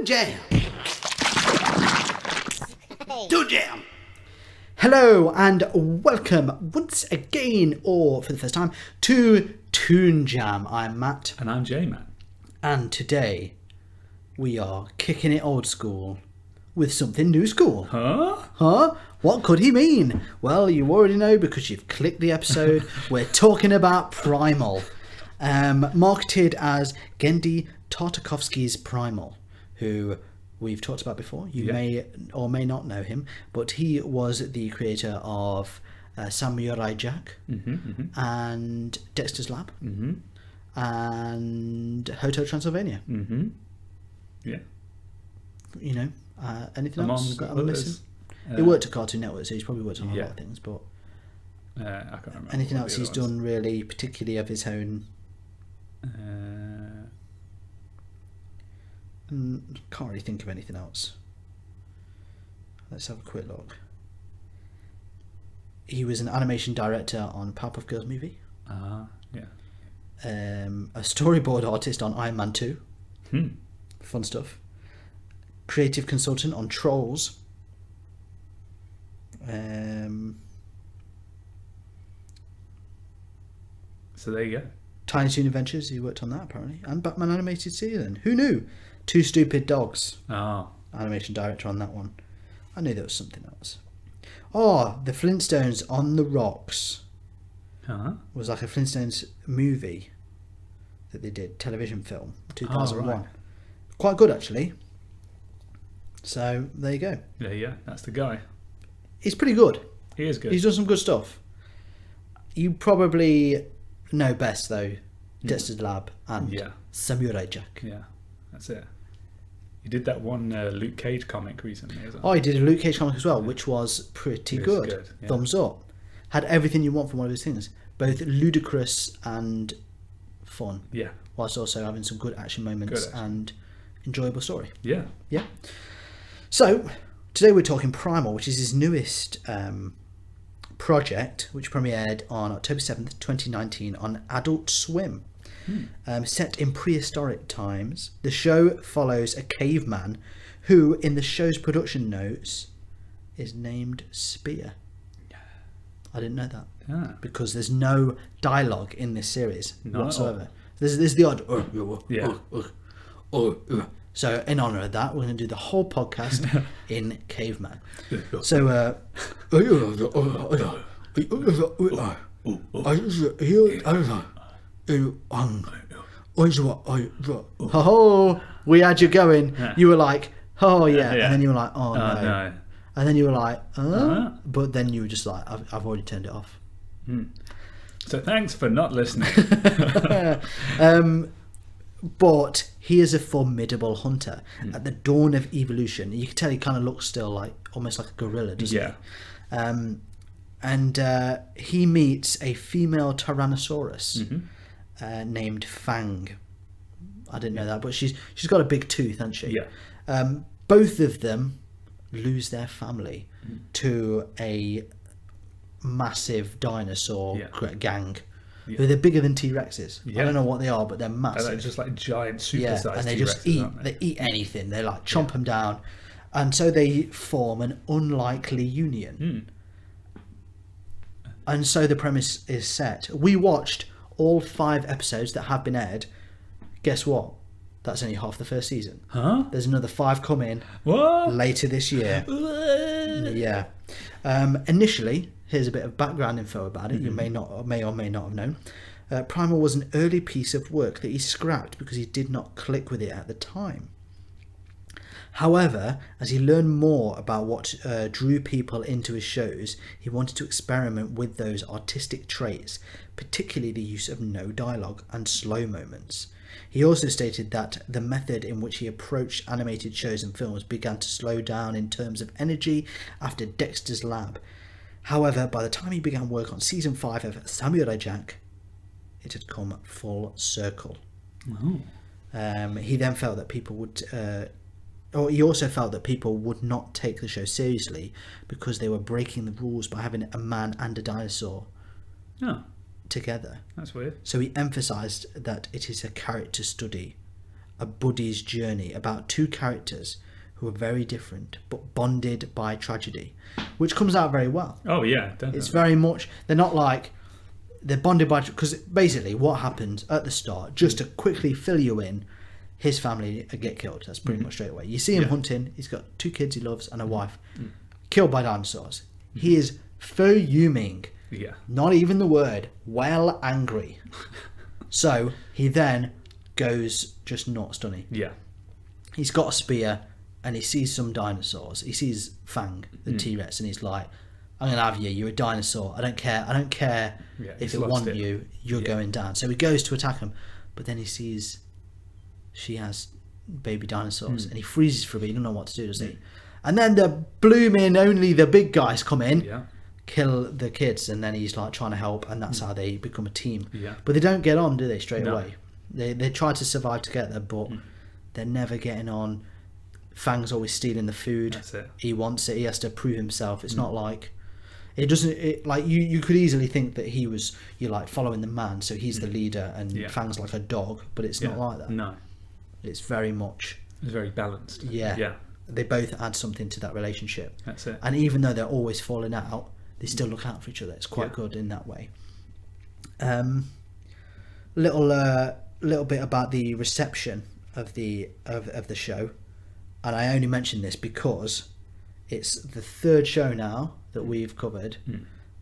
Jam. Toon Jam. Hello and welcome once again, or for the first time, to Toon Jam. I'm Matt. And I'm J-Man. And today we are kicking it old school with something new school. Huh? What could he mean? Well, you already know because you've clicked the episode. We're talking about Primal. Marketed as Genndy Tartakovsky's Primal, who we've talked about before. You may or may not know him, but he was the creator of Samurai Jack and Dexter's Lab and Hotel Transylvania. Yeah. You know, anything Among else that I'm others, missing? He worked at Cartoon Network, so he's probably worked on a lot of things, but I can't remember. anything else he's done really, particularly of his own? Can't really think of anything else. Let's have a quick look. He was an animation director on Powerpuff Girls movie. Yeah. A storyboard artist on Iron Man 2. Fun stuff. Creative consultant on Trolls. So there you go. Tiny Toon Adventures, he worked on that apparently. And Batman Animated Season. Who knew? Two Stupid Dogs. Oh. Animation director on that one. I knew there was something else. Oh, the Flintstones on the Rocks. Was like a Flintstones movie that they did, television film, 2001. Oh, right. Quite good actually. So there you go. Yeah, that's the guy. He's pretty good. He is good. He's done some good stuff. You probably know best though, Dexter's Lab and Samurai Jack. Yeah, that's it. He did that one Luke Cage comic recently as well. Oh, he did a Luke Cage comic as well, which was pretty good. Yeah. Thumbs up. Had everything you want from one of those things. Both ludicrous and fun. Yeah. Whilst also having some good action moments and enjoyable story. Yeah. Yeah. So, today we're talking Primal, which is his newest project, which premiered on October 7th, 2019 on Adult Swim. Set in prehistoric times, the show follows a caveman who, in the show's production notes, is named Spear. I didn't know that because there's no dialogue in this series whatsoever. There's the odd So in honour of that, we're going to do the whole podcast in caveman. So oh, we had you going. You were like, oh yeah, and then you were like, oh no. And then you were like, but then you were just like, I've already turned it off. So thanks for not listening. But he is a formidable hunter. At the dawn of evolution, you can tell he kind of looks still like almost like a gorilla, doesn't he? And he meets a female Tyrannosaurus named Fang. I didn't know that, but she's got a big tooth, hasn't she? Yeah. Both of them lose their family to a massive dinosaur gang. They're bigger than T-Rexes. I don't know what they are, but they're massive. They're like just like giant, super-sized and they T-Rexes, just eat. aren't they? They eat anything. They like chomp them down, and so they form an unlikely union. And so the premise is set. We watched all 5 episodes that have been aired. Guess what? That's only half the first season. There's another 5 coming later this year. Yeah. Initially, here's a bit of background info about it. You may or may not have known. Primal was an early piece of work that he scrapped because he did not click with it at the time. However, as he learned more about what drew people into his shows, he wanted to experiment with those artistic traits, particularly the use of no dialogue and slow moments. He also stated that the method in which he approached animated shows and films began to slow down in terms of energy after Dexter's Lab. However, by the time he began work on season 5 of Samurai Jack, it had come full circle. He then felt that people would... he also felt that people would not take the show seriously because they were breaking the rules by having a man and a dinosaur together. That's weird. So he emphasised that it is a character study a buddy's journey about two characters who are very different but bonded by tragedy, which comes out very well. Oh yeah, definitely. It's very much, they're not like, they're bonded by, because basically what happens at the start, just to quickly fill you in, his family get killed. That's pretty much straight away. You see him hunting, he's got 2 kids he loves and a wife, killed by dinosaurs. He is fuming. Yeah. Not even the word, well angry. So he then goes just nuts, doesn't he? Yeah. He's got a spear and he sees some dinosaurs. He sees Fang, the T-Rex, and he's like, I'm going to have you. You're a dinosaur. I don't care if it want you. You're going down. So he goes to attack him. But then he sees she has baby dinosaurs and he freezes for a bit. He doesn't know what to do, does he? And then the blooming only the big guys come in, kill the kids, and then he's like trying to help, and that's how they become a team. Yeah. But they don't get on, do they, straight away? They try to survive together, but they're never getting on. Fang's always stealing the food. That's it. He wants it. He has to prove himself. It's not like it doesn't. Like you could easily think that you're like following the man, so he's the leader, and Fang's like a dog. But it's not like that. No, it's very much. It's very balanced. Yeah. They both add something to that relationship. That's it. And even though they're always falling out, they still look out for each other. It's quite good in that way. Little bit about the reception of the show, and I only mention this because it's the 3rd show now that we've covered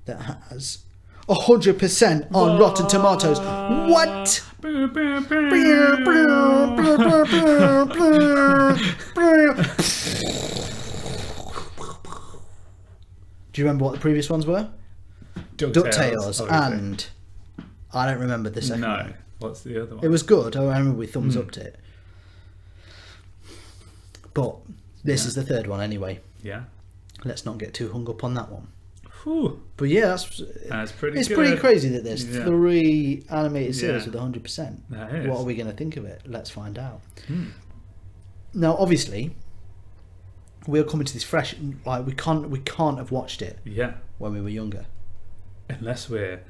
that has 100% on Rotten Tomatoes. What? Do you remember what the previous ones were? DuckTales, and I don't remember the second one. No, what's the other one? It was good. I remember we thumbs upped it. But this is the 3rd one anyway. Yeah. Let's not get too hung up on that one. Whew. But yeah, That's pretty it's good. pretty crazy that there's 3 animated series with 100%. That is. What are we going to think of it? Let's find out. Now, obviously, we're coming to this fresh. Like we can't have watched it. When we were younger. Unless we're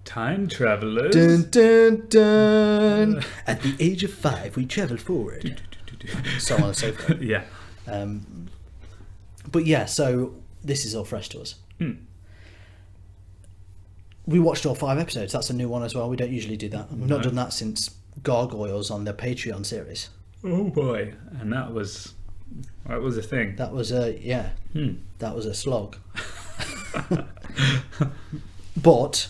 time travelers. Dun dun dun. At the age of 5, we travel forward. So on and so forth. Yeah. But yeah, so this is all fresh to us. We watched all 5 episodes. That's a new one as well. We don't usually do that. We've not done that since Gargoyles on the Patreon series. Oh boy, and that was a thing. That was that was a slog. But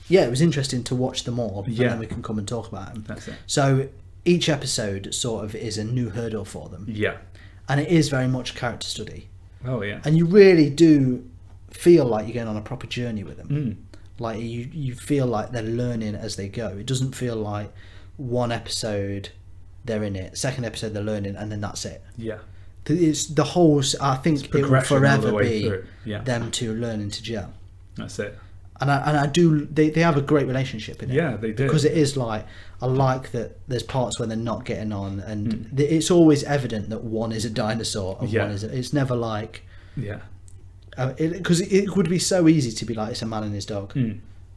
yeah, it was interesting to watch them all, and then we can come and talk about them. That's it. So each episode sort of is a new hurdle for them. Yeah. And it is very much a character study. Oh yeah. And you really do feel like you're going on a proper journey with them. Like you feel like they're learning as they go. It doesn't feel like one episode they're in it, second episode they're learning, and then that's it. Yeah. It's the whole. I think it will forever be them two learning to gel. That's it. And I do. They have a great relationship in it. Yeah, they do. Because it is like, I like that there's parts where they're not getting on, and it's always evident that one is a dinosaur and one is. It's never like. Yeah. Because it would be so easy to be like, it's a man and his dog,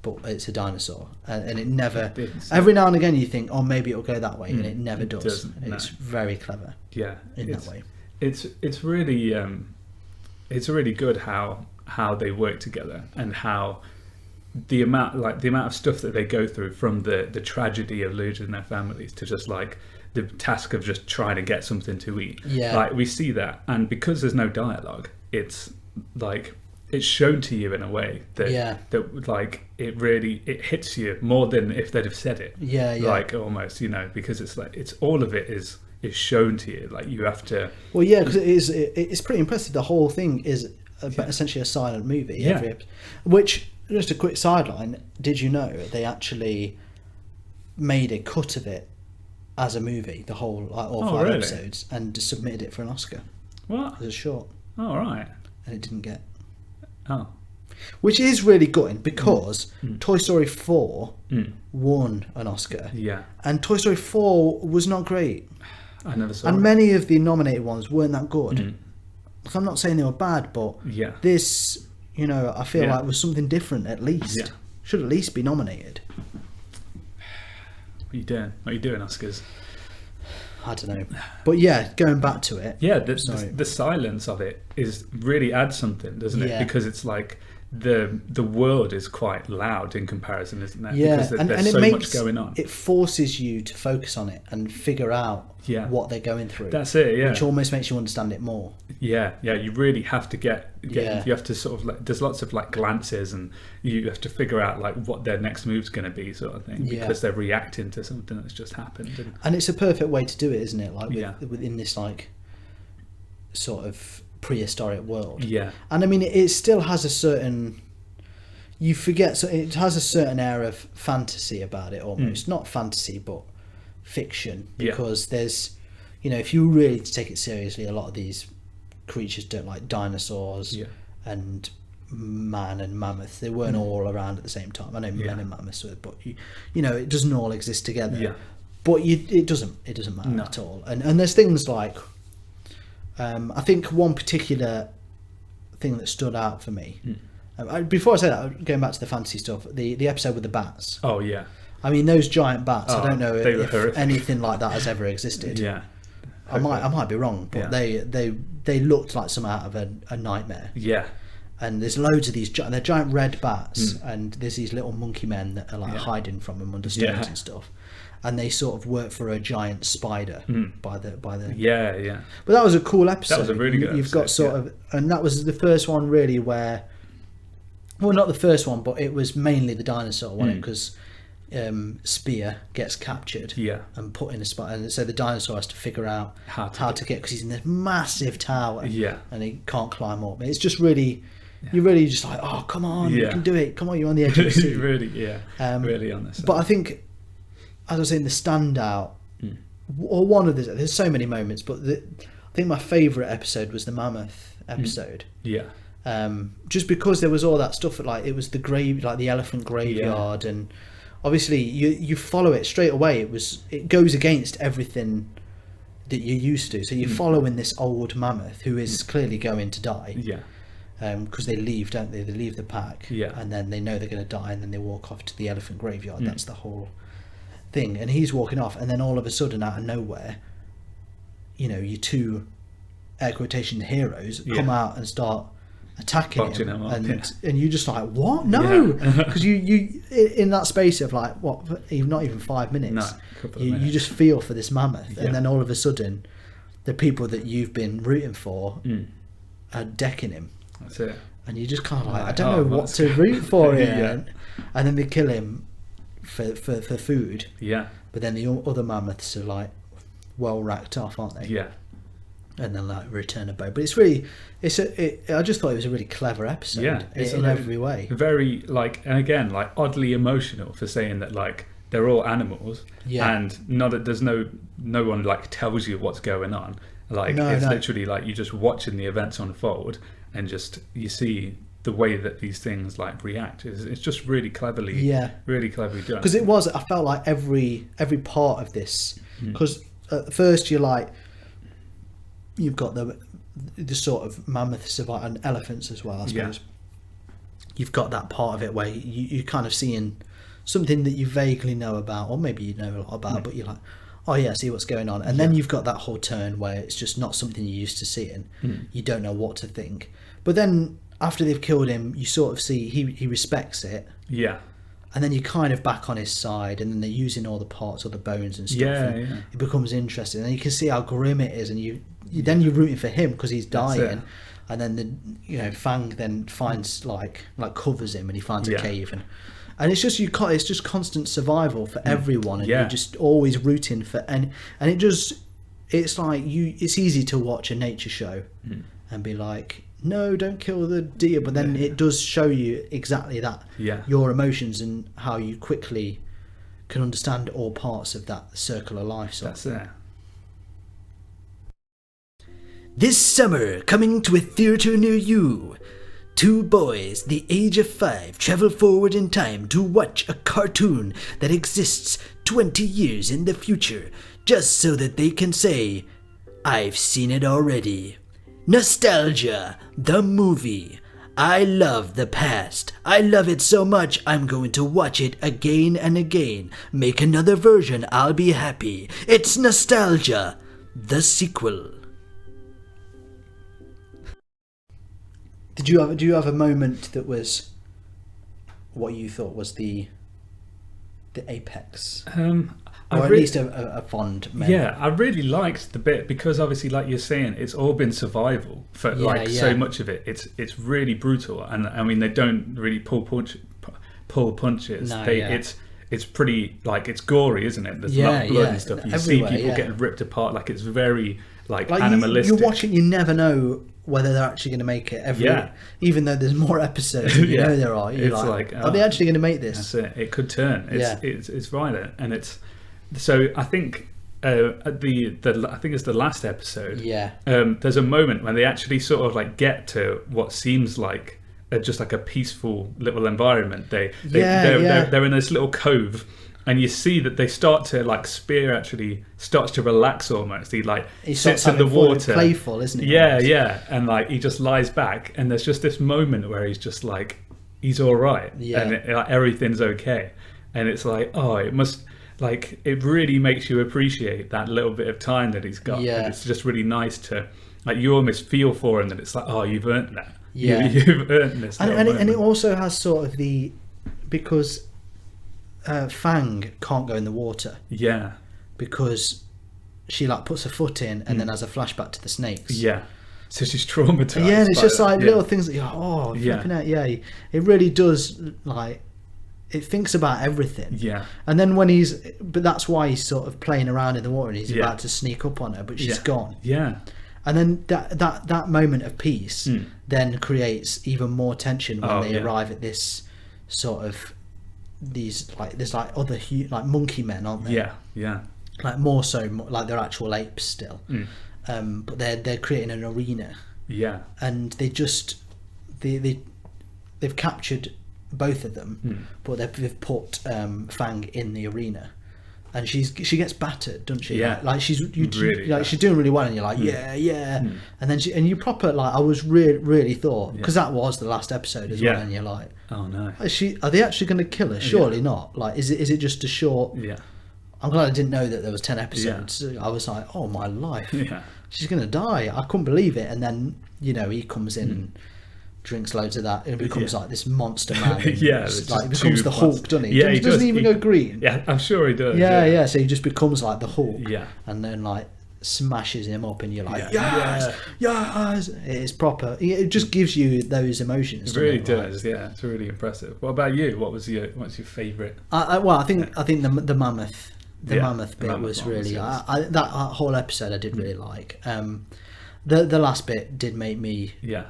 but it's a dinosaur, and it never. Every now and again you think, oh, maybe it'll go that way, and it never does. It's very clever. Yeah. In that way. It's really good how they work together, and how the amount of stuff that they go through, from the tragedy of losing their families to just like the task of just trying to get something to eat. Yeah. Like we see that, and because there's no dialogue, it's like it's shown to you in a way that that like it hits you more than if they'd have said it. Yeah. Like almost, because it's like it's all of it is shown to you. Like you have to. Well, yeah, because it's pretty impressive. The whole thing is essentially a silent movie. Yeah. Which, just a quick sideline, did you know they actually made a cut of it as a movie, the whole all 5 episodes, and submitted it for an Oscar? What? As a short. Oh, right. And it didn't get. Oh. Which is really good, because Toy Story 4 won an Oscar. Yeah. And Toy Story 4 was not great. I never saw it. And many of the nominated ones weren't that good. Like, I'm not saying they were bad, but this, I feel like was something different at least. Yeah. Should at least be nominated. What are you doing? What are you doing, Oscars? I don't know. But yeah, going back to it. Yeah, the silence of it really adds something, doesn't it? Yeah. Because it's like the world is quite loud in comparison, isn't it? Yeah, Because and there's it so makes, much going on. It forces you to focus on it and figure out what they're going through. That's it, yeah. Which almost makes you understand it more. Yeah, you really have to get you have to sort of like, there's lots of like glances, and you have to figure out like what their next move's going to be, sort of thing, because they're reacting to something that's just happened. And it's a perfect way to do it, isn't it? Like within this like sort of prehistoric world. Yeah. And I mean, it still has a certain, you forget, so it has a certain air of fantasy about it almost. Not fantasy, but fiction, because there's, you know, if you really take it seriously, a lot of these creatures don't, like dinosaurs and man and mammoth, they weren't all around at the same time. I know men and mammoths were, but you know, it doesn't all exist together. But it doesn't matter at all. And there's things like I think one particular thing that stood out for me, before I say that, going back to the fantasy stuff, the episode with the bats. Oh yeah. I mean, those giant bats, I don't know if horrific. anything like that has ever existed. Yeah. I might be wrong, but they looked like some out of a nightmare. Yeah. And there's loads of these they're giant red bats, and there's these little monkey men that are like hiding from them under stones and stuff. And they sort of work for a giant spider by the yeah. But that was a cool episode. That was a really good You've got sort of, and that was the first one really where, well, not the first one, but it was mainly the dinosaur one, because Spear gets captured and put in a spot, and so the dinosaur has to figure out how to get, because he's in this massive tower and he can't climb up. It's just really, you're really just like, oh, come on, you can do it, come on, you're on the edge of the seat. Really really on this. But I think, as I was saying, the standout, or one of there's so many moments, but I think my favourite episode was the mammoth episode. Just because there was all that stuff, like it was the grave, like the elephant graveyard, and obviously you follow it straight away. It goes against everything that you're used to. So you're following this old mammoth who is clearly going to die. Because they leave, don't they? They leave the pack, and then they know they're going to die, and then they walk off to the elephant graveyard. That's the whole thing. And he's walking off, and then all of a sudden, out of nowhere, you know, your two air quotation heroes come out and start attacking him, and you're just like, what? No, because you in that space of like not even 5 minutes, you just feel for this mammoth, and then all of a sudden, the people that you've been rooting for are decking him. That's it. And you just kind of like, I don't know what to root for here. And then they kill him for food. But then the other mammoths are like well racked off, aren't they? And then like return a bow. But it's really, I just thought it was a really clever episode in every way. Very like, and again, like oddly emotional for saying that like they're all animals, and there's no one like tells you what's going on. Like it's literally like you're just watching the events unfold, and just you see the way that these things like react. It's just really cleverly done. Because I felt like every part of this, because at first you've got the sort of mammoth survival and elephants as well, I suppose. You've got that part of it where you're kind of seeing something that you vaguely know about, or maybe you know a lot about, but you're like, oh yeah, see what's going on. And then you've got that whole turn where it's just not something you're used to seeing. You don't know what to think. But then after they've killed him, you sort of see he respects it. And then you're kind of back on his side, and then they're using all the parts of the bones and stuff. It becomes interesting, and you can see how grim it is, and then you're rooting for him because he's dying. And then Fang then finds like covers him, and he finds a cave, and it's just it's just constant survival for everyone, and you're just always rooting for, and it's like it's easy to watch a nature show and be like, no, don't kill the deer, but then it does show you exactly that, your emotions and how you quickly can understand all parts of that circle of life. So that's it. This summer, coming to a theatre near you, two boys, the age of 5, travel forward in time to watch a cartoon that exists 20 years in the future, just so that they can say, I've seen it already. Nostalgia, the movie. I love the past. I love it so much I'm going to watch it again and again. Make another version, I'll be happy. It's nostalgia. The sequel. Do you have a moment that was what you thought was the apex? Or at least a fond memory. Yeah, I really liked the bit because obviously, like you're saying, it's all been survival for so much of it. It's really brutal, and I mean they don't really pull punches. No, It's pretty it's gory, isn't it? There's a lot of blood and stuff. You see people getting ripped apart. Like it's very animalistic. You're watching, you never know whether they're actually going to make it. Even though there's more episodes, you know there are. You're are they actually going to make this? That's it. It could turn. It's violent, and it's. So I think I think it's the last episode. Yeah. There's a moment when they actually sort of get to what seems like just like a peaceful little environment. They're in this little cove, and you see that they start to Spear actually starts to relax almost. He sits in the water, playful, isn't he? Yeah, and he just lies back, and there's just this moment where he's just he's all right, and everything's okay, and it's it must. It really makes you appreciate that little bit of time that he's got. Yeah. And it's just really nice to, you almost feel for him that it's you've earned that. Yeah. You've earned this. And it also has sort of because Fang can't go in the water. Yeah. Because she puts her foot in and then has a flashback to the snakes. Yeah. So she's traumatized. Yeah, and it's just little things that flipping out. Yeah. It really does it thinks about everything. Yeah. And then but that's why he's sort of playing around in the water and he's about to sneak up on her, but she's gone. Yeah. And then that moment of peace then creates even more tension when they arrive at this sort of there's other monkey men, aren't there? Yeah. More so they're actual apes still. But they're creating an arena. Yeah. And they've captured both of them, but they've put Fang in the arena, and she gets battered, doesn't she? Yeah, she's doing really well, and you're and then you proper I was really thought, because that was the last episode as well, and you're like, oh no, are they actually going to kill her? Surely not. Is it just a short? Yeah. I'm glad I didn't know that there was 10 episodes. I was like, oh my life, she's going to die. I couldn't believe it, and then he comes in. And drinks loads of that and becomes this monster man. He becomes the Hulk, doesn't he? He doesn't even go green. Yeah, I'm sure he does. Yeah. So he just becomes the Hulk. Yeah. And then smashes him up, and you're yes. It is proper. It just gives you those emotions. It really does. Yeah, it's really impressive. What about you? What's your favourite? I think the mammoth. The mammoth bit was really that whole episode I did really like. The last bit did make me Yeah.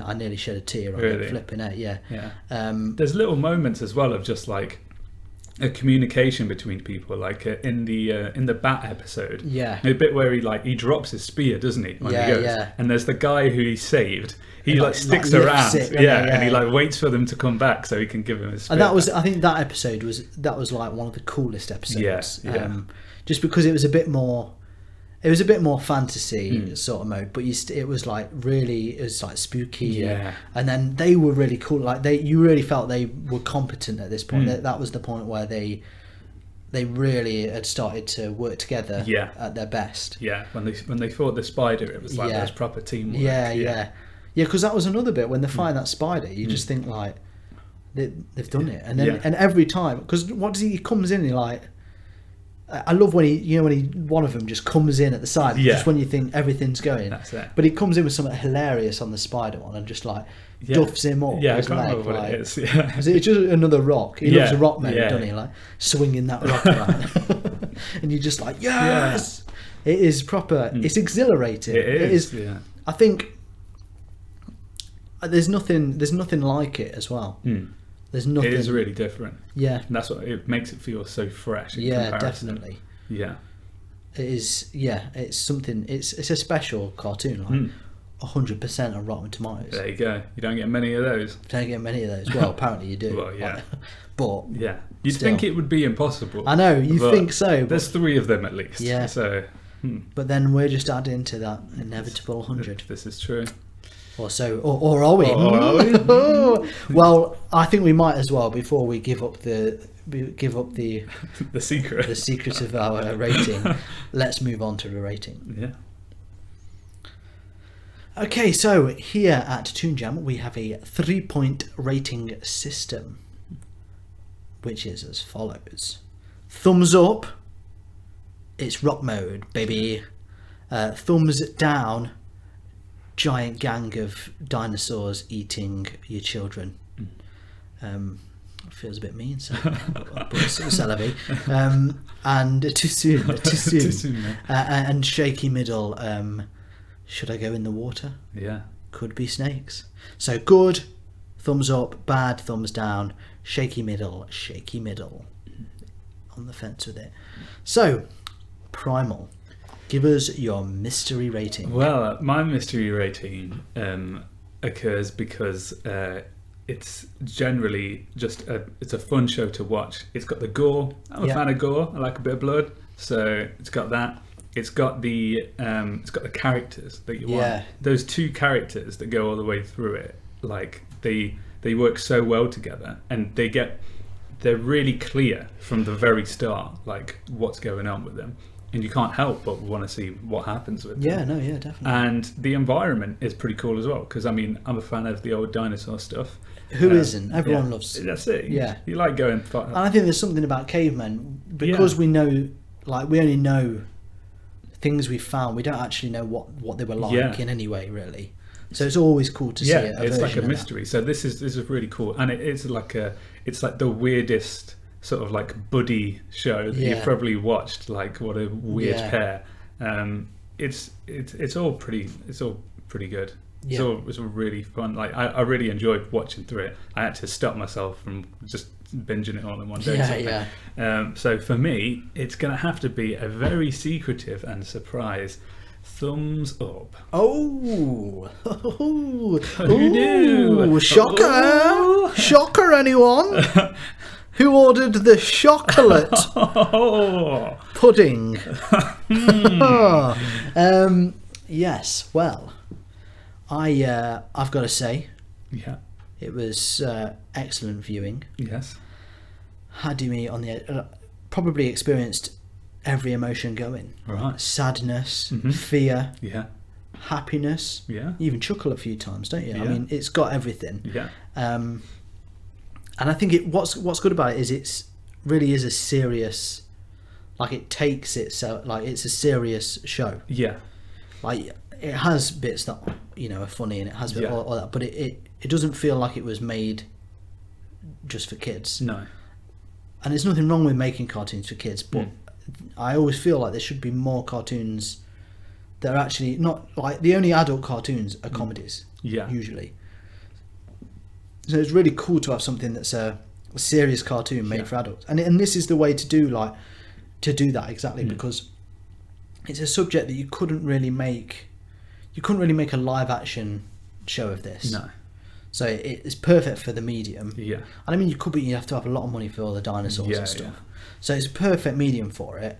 I nearly shed a tear on it, flipping out. Yeah. There's little moments as well of just a communication between people, in the bat episode. Yeah. A bit where he drops his spear, doesn't he? When he goes. Yeah. And there's the guy who he saved. He sticks around, and he waits for them to come back so he can give him his spear. And I think that episode was one of the coolest episodes. Yeah. Just because it was a bit more. It was a bit more fantasy sort of mode, but it was spooky. Yeah. And then they were really cool. You really felt they were competent at this point. That was the point where they really had started to work together at their best. Yeah. When they fought the spider, it was there was proper teamwork. Yeah. Because that was another bit when they find that spider, you just think they've done it, and then and every time, because he comes in and I love when one of them just comes in at the side, just when you think everything's going. That's it. But he comes in with something hilarious on the spider one and just duffs him up. Yeah, I can't remember what it is. Yeah. Is it just another rock? He loves a rock mode, doesn't he? Swinging that rock around, and you're just yes. Yeah. It is proper. It's exhilarating. It is. Yeah. I think there's nothing like it as well. There's nothing. It is really different. Yeah. And that's what it makes it feel so fresh. Yeah, definitely. Yeah. It is. Yeah, it's something. It's a special cartoon. 100% on Rotten Tomatoes. There you go. You don't get many of those. Well, apparently you do. Well, yeah. But yeah, you'd think it would be impossible. I know you think so. But there's 3 of them at least. Yeah. So. But then we're just adding to that inevitable 100. This is true. Or so, or are we? Or are we? Well, I think we might as well before we give up the The secret. the secret of our rating. Let's move on to the rating. Yeah. Okay, so here at Toon Jam we have a 3-point rating system, which is as follows: thumbs up, it's rock mode, baby. Thumbs down, giant gang of dinosaurs eating your children. Feels a bit mean, so Celebi. And too soon. Too soon, man. And shaky middle. Should I go in the water? Yeah. Could be snakes. So good, thumbs up. Bad, thumbs down. Shaky middle. On the fence with it. So, Primal, give us your mystery rating. Well, my mystery rating occurs because it's generally just it's a fun show to watch. It's got the gore. I'm a fan of gore. I like a bit of blood, so it's got that. It's got the characters that you want. Those two characters that go all the way through it, like they work so well together, and they're really clear from the very start, like what's going on with them, and you can't help but want to see what happens with them. Definitely. And the environment is pretty cool as well, because I mean, I'm a fan of the old dinosaur stuff. Who isn't? Everyone loves. That's it. Yeah, you like going. And I think there's something about cavemen, because we know, like, we only know things we've found. We don't actually know what they were like in any way, really. So it's always cool to see it. It's like a mystery. So this is really cool, and it's like the weirdest sort of like buddy show that you've probably watched. Like, what a weird pair. It's all pretty good. It's all really fun. Like, I really enjoyed watching through it. I had to stop myself from just binging it all in one day. So for me, it's gonna have to be a very secretive and surprise thumbs up. Who knew? Shocker, anyone? Who ordered the chocolate pudding? Yes, well, I've got to say, it was excellent viewing. Yes. Had me on the probably experienced every emotion going. Right. Sadness, fear, happiness. Yeah. You even chuckle a few times, don't you? I mean, it's got everything. Yeah. And I think what's good about it is it's really is a serious, like, it takes itself, like, it's a serious show. Yeah. Like, it has bits that, you know, are funny, and it has all that, but it doesn't feel like it was made just for kids. No. And there's nothing wrong with making cartoons for kids, but I always feel like there should be more cartoons that are actually not, like, the only adult cartoons are comedies. Usually. So it's really cool to have something that's a serious cartoon made for adults, and this is the way to do that exactly, because it's a subject that you couldn't really make a live action show of this. No. So it's perfect for the medium. Yeah. And I mean, you have to have a lot of money for all the dinosaurs and stuff. Yeah. So it's a perfect medium for it,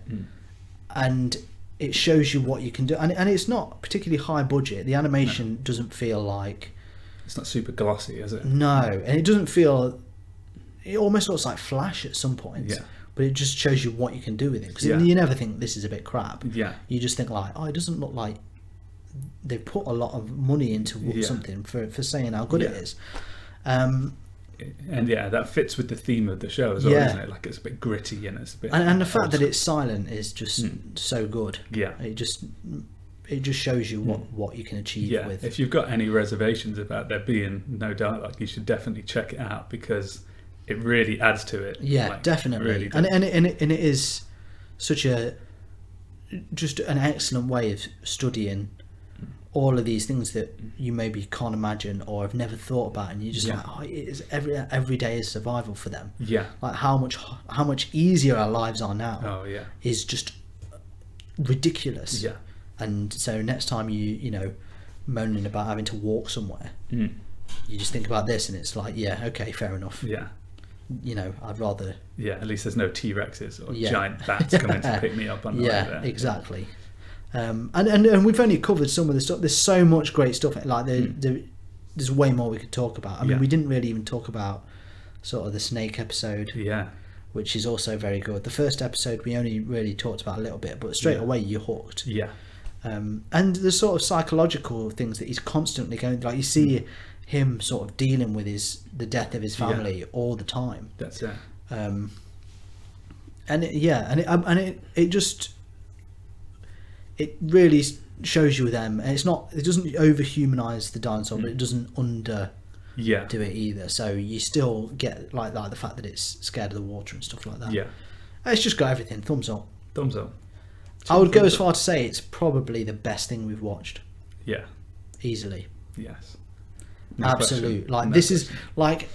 and it shows you what you can do. And it's not particularly high budget. The animation doesn't feel like. It's not super glossy, is it? No, and it doesn't feel. It almost looks like Flash at some points. Yeah. But it just shows you what you can do with it, because you never think this is a bit crap. Yeah. You just think like, it doesn't look like they've put a lot of money into something for saying how good it is. And that fits with the theme of the show as well, isn't it? Like, it's a bit gritty and it's a bit. And the fact that it's silent is just so good. Yeah. It just shows you what you can achieve with. If you've got any reservations about there being no dialogue, you should definitely check it out, because it really adds to it. Yeah, like, definitely. Really and it is such just an excellent way of studying all of these things that you maybe can't imagine or have never thought about, and you just like, it is every day is survival for them. Yeah. Like how much easier our lives are now. Oh yeah. Is just ridiculous. Yeah. And so next time you know, moaning about having to walk somewhere, you just think about this, and it's like, okay, fair enough. Yeah. You know, I'd rather. Yeah, at least there's no T-Rexes or giant bats coming to pick me up on the way there. Exactly. And we've only covered some of the stuff. There's so much great stuff. Like there's way more we could talk about. I mean, we didn't really even talk about sort of the snake episode. Yeah. Which is also very good. The first episode we only really talked about a little bit, but straight away you're hooked. Yeah. And the sort of psychological things that he's constantly going, like you see him sort of dealing with the death of his family all the time. That's it. It really shows you them, and it doesn't over-humanize the dinosaur, but it doesn't do it either. So you still get like the fact that it's scared of the water and stuff like that. Yeah, it's just got everything. Thumbs up. I would go as far to say it's probably the best thing we've watched. Yeah, easily. Yes, absolute. Like this is like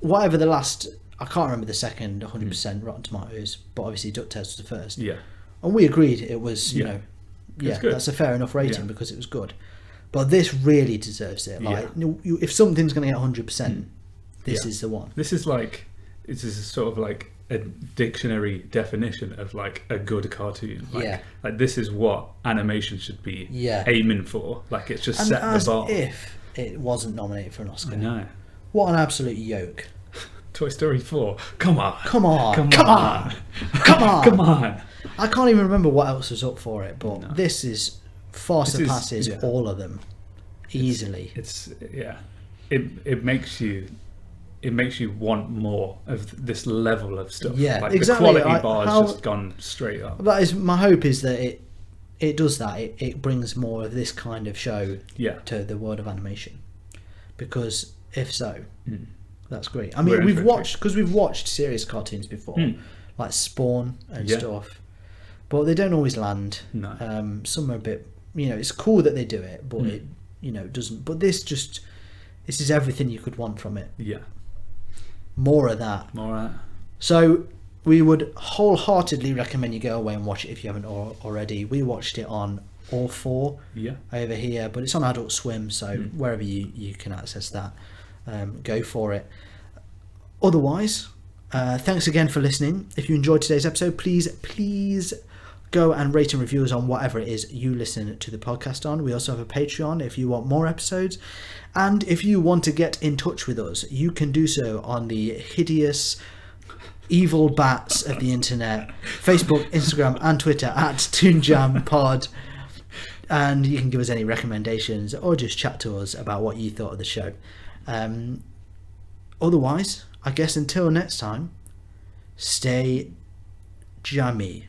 whatever the last. I can't remember the second 100% Rotten Tomatoes, but obviously DuckTales was the first. Yeah, and we agreed it was that's a fair enough rating because it was good. But this really deserves it. Like, if something's going to get 100%, this is the one. This is sort of like a dictionary definition of like a good cartoon. Like this is what animation should be aiming for. Like it's just set the bar. If it wasn't nominated for an Oscar. I know. What an absolute yoke. Toy Story 4. Come on. I can't even remember what else was up for it, but this surpasses all of them easily. It makes you want more of this level of stuff. Yeah, like exactly. The quality bar has just gone straight up. That is my hope, is that it does that. It brings more of this kind of show to the world of animation, because if so, that's great. I mean, we've watched serious cartoons before, like Spawn and stuff, but they don't always land. No. Some are a bit, it's cool that they do it, but it doesn't. But this is everything you could want from it. Yeah. More of that. So we would wholeheartedly recommend you go away and watch it if you haven't already. We watched it on All 4 over here, but it's on Adult Swim, so wherever you can access that, go for it. Otherwise, thanks again for listening. If you enjoyed today's episode, please go and rate and review us on whatever it is you listen to the podcast on. We also have a Patreon if you want more episodes. And if you want to get in touch with us, you can do so on the hideous, evil bats of the internet, Facebook, Instagram and Twitter at ToonJamPod. And you can give us any recommendations or just chat to us about what you thought of the show. Otherwise, I guess until next time, stay jammy.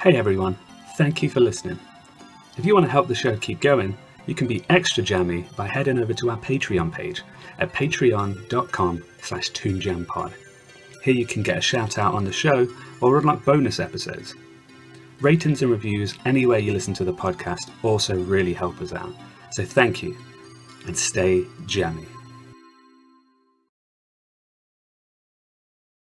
Hey everyone, thank you for listening. If you want to help the show keep going, you can be extra jammy by heading over to our Patreon page at patreon.com/ToonJamPod. Here you can get a shout out on the show or unlock bonus episodes. Ratings and reviews anywhere you listen to the podcast also really help us out. So thank you, and stay jammy.